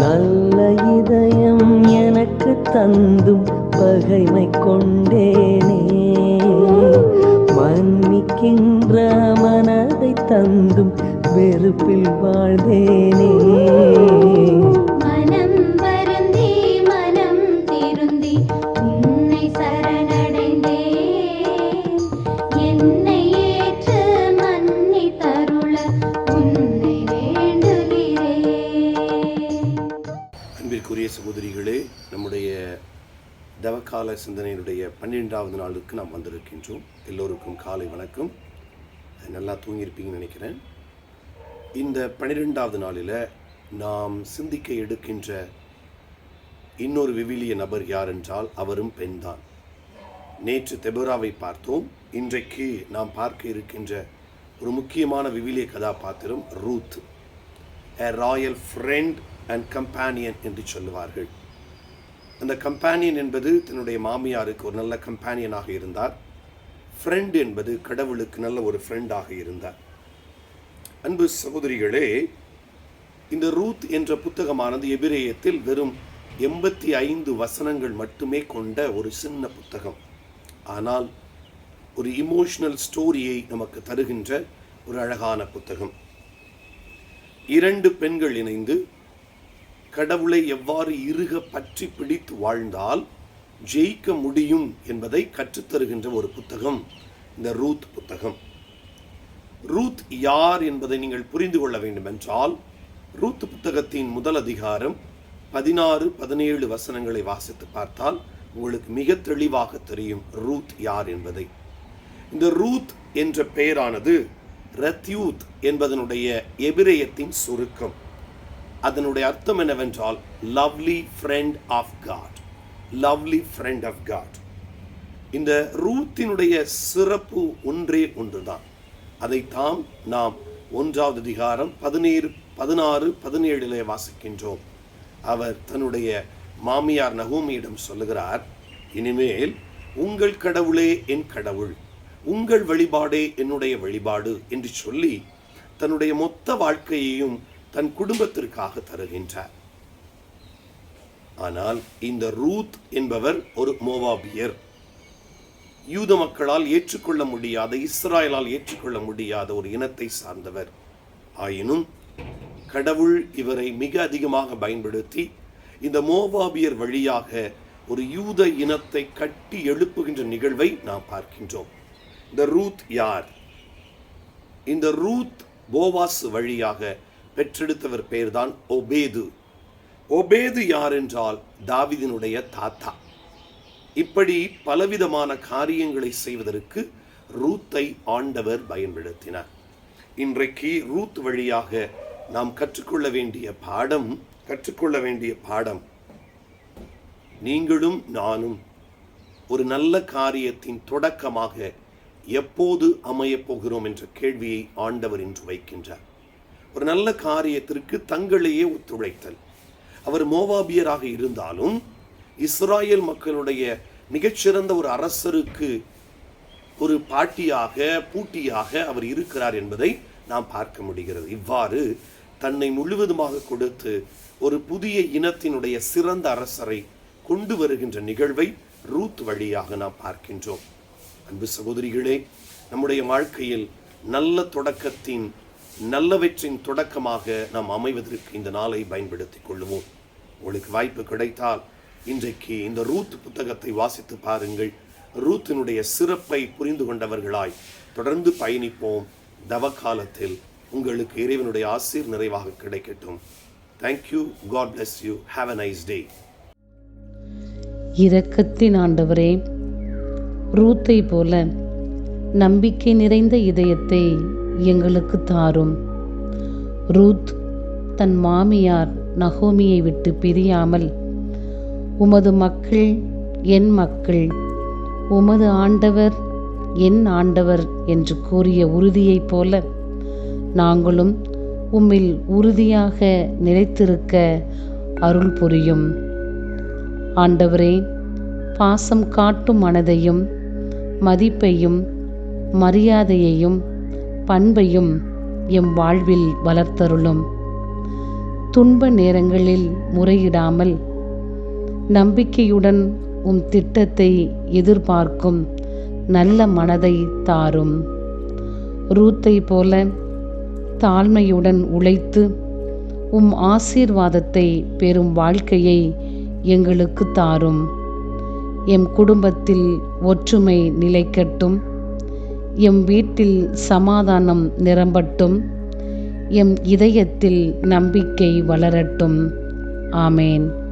நல்ல இதயம் எனக்கு தந்தும் பகைமை கொண்டேனே, மன்னிக்கின்ற மனதை தந்தும் வெறுப்பில் வாழ்ந்தேனே. மனம் வருந்தி மனம் திருந்தி உன்னை சரணடைந்தே, என்னை ஏற்று மன்னி தருள உன்னை வேண்டுகிறேன். அன்பிற்குரிய சகோதரிகளே, நம்முடைய தவக்கால சிந்தனையினுடைய 12வது நாளுக்கு நாம் வந்திருக்கின்றோம். எல்லோருக்கும் காலை வணக்கம். நல்லா தூங்கியிருப்பீங்கன்னு நினைக்கிறேன். இந்த 12வது நாளில் நாம் சிந்திக்க எடுக்கின்ற இன்னொரு விவிலிய நபர் யார் என்றால் அவரும் பெண்தான். நேற்று தெபோராவை பார்த்தோம். இன்றைக்கு நாம் பார்க்க இருக்கின்ற ஒரு முக்கியமான விவிலிய கதாபாத்திரம் Ruth. a royal friend and companion என்று சொல்லுவார்கள். அந்த கம்பேனியன் என்பது தன்னுடைய மாமியாருக்கு ஒரு நல்ல கம்பேனியனாக இருந்தார். ஃப்ரெண்ட் என்பது கடவுளுக்கு நல்ல ஒரு ஃப்ரெண்டாக இருந்தார். அன்பு சகோதரிகளே, இந்த ரூத் என்ற புத்தகமானது எபிரேயத்தில் வெறும் 85 வசனங்கள் மட்டுமே கொண்ட ஒரு சின்ன புத்தகம். ஆனால் ஒரு இமோஷனல் ஸ்டோரியை நமக்கு தருகின்ற ஒரு அழகான புத்தகம். 2 பெண்கள் இணைந்து கடவுளை எவ்வாறு இறுக பற்றி பிடித்து வாழ்ந்தால் ஜெயிக்க முடியும் என்பதை கற்றுத்தருகின்ற ஒரு புத்தகம் இந்த ரூத் புத்தகம். ரூத் யார் என்பதை நீங்கள் புரிந்து கொள்ள வேண்டும் என்றால், ரூத் புத்தகத்தின் முதல் அதிகாரம் 16-17 வசனங்களை வாசித்து பார்த்தால் உங்களுக்கு மிக தெளிவாக தெரியும் ரூத் யார் என்பதை. இந்த ரூத் என்ற பெயரானது ரத்யூத் என்பதனுடைய எபிரேயத்தின் சுருக்கம். அதனுடைய அர்த்தம் என்னவென்றால் lovely friend of God. Lovely friend of God. இந்த ரூத்தினுடைய சிறப்பு ஒன்றே ஒன்றுதான். அதைத்தான் நாம் 1வது அதிகாரம் 16-17 வாசிக்கின்றோம். அவர் தன்னுடைய மாமியார் நகோமியிடம் சொல்லுகிறார், இனிமேல் உங்கள் கடவுளே என் கடவுள், உங்கள் வழிபாடே என்னுடைய வழிபாடு என்று சொல்லி தன்னுடைய மொத்த வாழ்க்கையையும் தன் குடும்பத்திற்காக தருகின்றார். ஆனால் இந்த ரூத் என்பவர் ஒரு மோவாபியர். யூத மக்களால் ஏற்றுக்கொள்ள முடியாத, இஸ்ராயலால் ஏற்றுக்கொள்ள முடியாத ஒரு இனத்தை சார்ந்தவர். ஆயினும் கடவுள் இவரை மிக அதிகமாக பயன்படுத்தி இந்த மோவாபியர் வழியாக ஒரு யூத இனத்தை கட்டி எழுப்புகின்ற நிகழ்வை நாம் பார்க்கின்றோம். இந்த ரூத் யார்? இந்த ரூத் போவாஸ் வழியாக பெற்றெடுத்தவர் பெயர்தான் ஒபேது. ஒபேது யார் என்றால் தாவீதினுடைய தாத்தா. இப்படி பலவிதமான காரியங்களை செய்வதற்கு ரூத்தை ஆண்டவர் பயன்படுத்தினார். இன்றைக்கு ரூத் வழியாக நாம் கற்றுக்கொள்ள வேண்டிய பாடம் நீங்களும் நானும் ஒரு நல்ல காரியத்தின் தொடக்கமாக எப்போது அமையப் போகிறோம் என்ற கேள்வியை ஆண்டவர் இன்று வைக்கின்றார். ஒரு நல்ல காரியத்திற்கு தங்களையே ஒத்துழைத்தல். அவர் மோவாபியராக இருந்தாலும் இஸ்ராயல் மக்களுடைய மிகச்சிறந்த ஒரு அரசருக்கு ஒரு பூட்டியாக அவர் இருக்கிறார் என்பதை நாம் பார்க்க முடிகிறது. இவ்வாறு தன்னை முழுவதுமாக கொடுத்து ஒரு புதிய இனத்தினுடைய சிறந்த அரசரை கொண்டு வருகின்ற நிகழ்வை ரூத் வழியாக நாம் பார்க்கின்றோம். அன்பு சகோதரிகளே, நம்முடைய வாழ்க்கையில் நல்லவற்றின் தொடக்கமாக நாம் அமைவதற்கு இந்த நாளை பயன்படுத்திக் கொள்ளுவோம். உங்களுக்கு வாய்ப்பு கிடைத்தால் இன்றைக்கு இந்த ரூத் புத்தகத்தை வாசித்து பாருங்கள். ரூத்தினுடைய சிறப்பை புரிந்து கொண்டவர்களாய் தொடர்ந்து பயணிப்போம். தவக்காலத்தில் உங்களுக்கு இறைவனுடைய ஆசீர் நிறைவாக கிடைக்கட்டும். Thank you. God bless you. Have a nice day. இரக்கத்தின் ஆண்டவரே, ரூத்தை போல நம்பிக்கை நிறைந்த இதயத்தை எங்களுக்கு தாரும். ரூத் தன் மாமியார் நகோமியை விட்டு பிரியாமல் உமது மக்கள் என் மக்கள், உமது ஆண்டவர் என் ஆண்டவர் என்று கூறிய உறுதியைப் போல நாங்களும் உம்மில் உறுதியாக நிலைத்திருக்க அருள் புரியும். ஆண்டவரே, பாசம் காட்டும் மனதையும் மதிப்பையும் மரியாதையையும் பண்பையும் எம் வாழ்வில் வளர்த்தருளும். துன்ப நேரங்களில் முறையிடாமல் நம்பிக்கையுடன் உம் திட்டத்தை எதிர்பார்க்கும் நல்ல மனதை தாரும். ரூத்தை போல தாழ்மையுடன் உழைத்து உம் ஆசீர்வாதத்தை பெறும் வாழ்க்கையை எங்களுக்கு தாரும். எம் குடும்பத்தில் ஒற்றுமை நிலைக்கட்டும். எம் வீட்டில் சமாதானம் நிரம்பட்டும். எம் இதயத்தில் நம்பிக்கை வளரட்டும். ஆமேன்.